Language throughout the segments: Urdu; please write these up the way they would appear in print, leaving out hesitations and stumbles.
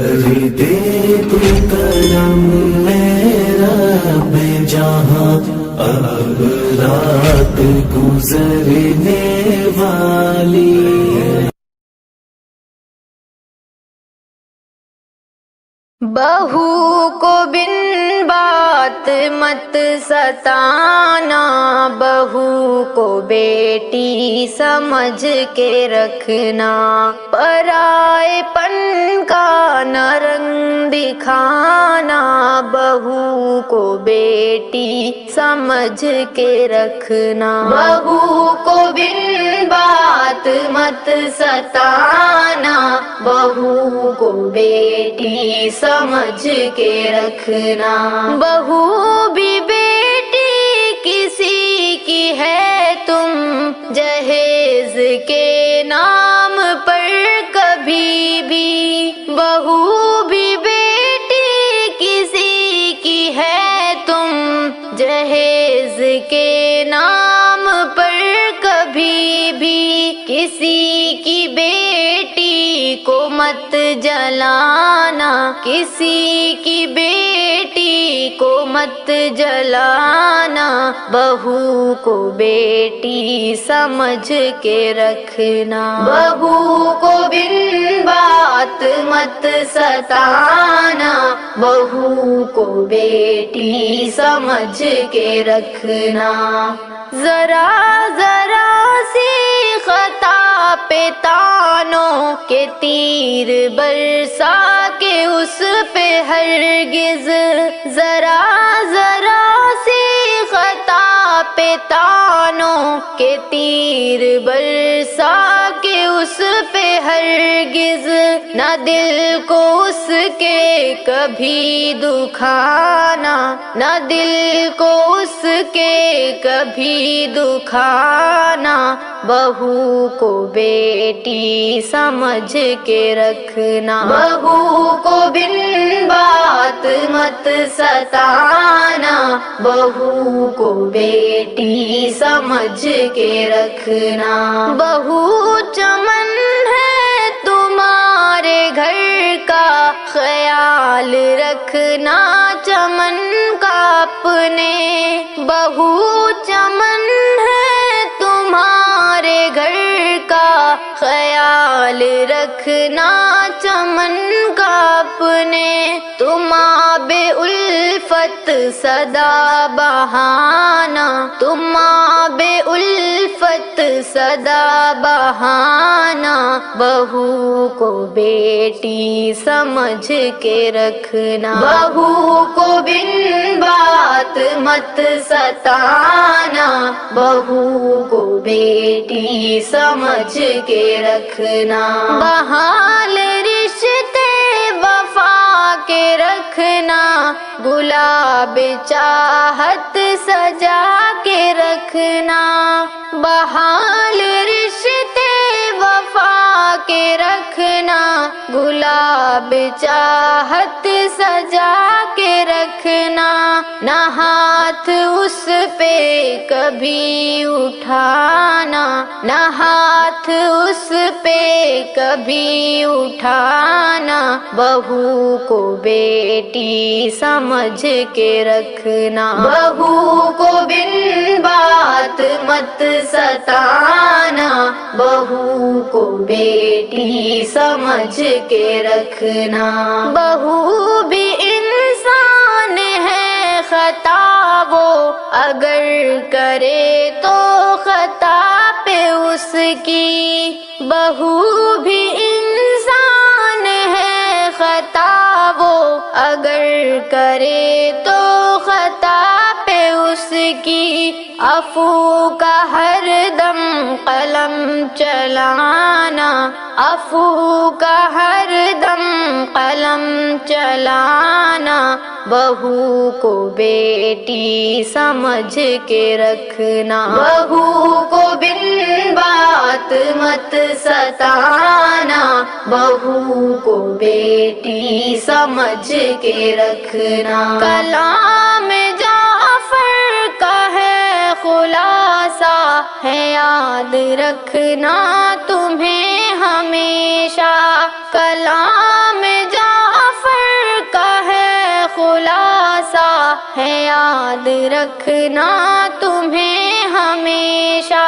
دے تو کرم میرا میں جہاں اب رات گزرنے والی ہے۔ بہو کو بن بات مت ستانا، بہو کو بیٹی سمجھ کے رکھنا، پرائے پن کا نہ رنگ دکھانا، بہو کو بیٹی سمجھ کے رکھنا، بہو کو بن بات مت ستانا، بہو کو بیٹی سمجھ کے رکھنا، بہو بھی بیٹی کسی کی ہے، تم جہیز کے نام پر کبھی بھی، بہو بھی بیٹی کسی کی ہے، تم جہیز کے نام پر کبھی بھی، کسی کی بیٹی کو مت جلانا، کسی کی بیٹی کو مت جلانا، بہو کو بیٹی سمجھ کے رکھنا، بہو کو بن بات مت ستانا، بہو کو بیٹی سمجھ کے رکھنا، ذرا ذرا سی خطا پہ تانوں کے تیر برسا کے اس پہ ہرگز، ذرا ذرا سی خطا پہ تانوں کے تیر برسا کے اس پہ ہرگز، نہ دل کو اس کے کبھی دکھانا، نہ دل کو اس کے کبھی دکھانا، بہو کو بیٹی سمجھ کے رکھنا، بہو کو بن بات مت ستانا، بہو کو بیٹی سمجھ کے رکھنا، بہو چمن ہے تمہارے گھر کا، خیال رکھنا چمن کا اپنے، بہو چمن ہے تمہارے گھر کا، خیال رکھنا چمن کا اپنے، تم آب الفت سدا بہانا، تم آب الفت سدا بہانا، بہو کو بیٹی سمجھ کے رکھنا، بہو کو بن بات مت ستانا، بہو کو بیٹی سمجھ کے رکھنا، بحال رشتے وفا کے رکھنا، گلاب چاہت سجا کے رکھنا، بحال رشتے وفا کے رکھنا، گلاب چاہت سجا کے رکھنا، نہ ہاتھ اس پہ کبھی اٹھانا، نہ ہاتھ اس پہ کبھی اٹھانا، بہو کو بیٹی سمجھ کے رکھنا، بہو کو بن بات مت ستانا، بہو کو بیٹی سمجھ کے رکھنا، بہو بھی انسان ہے، خطا وہ اگر کرے تو خطا پہ اس کی، بہو بھی انسان ہے، خطا وہ اگر کرے تو خطا پہ اس کی، عفو کا ہر دم قلم چلانا، عفو کا ہر دم قلم چلانا، بہو کو بیٹی سمجھ کے رکھنا، بہو کو بن بات مت ستانا، بہو کو بیٹی سمجھ کے رکھنا، کلام جعفر کا ہے خلاصہ ہے یاد رکھنا تمہیں ہمیشہ، کلام جعفر یاد رکھنا تمہیں ہمیشہ،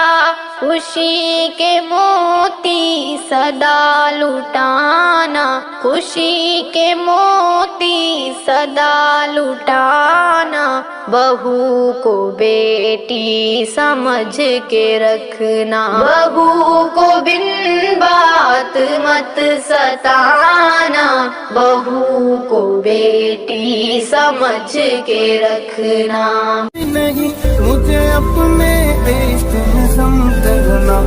خوشی کے موتی صدا لٹانا، خوشی کے موتی صدا لٹانا، بہو کو بیٹی سمجھ کے رکھنا، بہو کو بن بات مت ستانا، بہو کو بیٹی سمجھ کے رکھنا۔ نہیں مجھے اپنے عشق میں سمجھنا،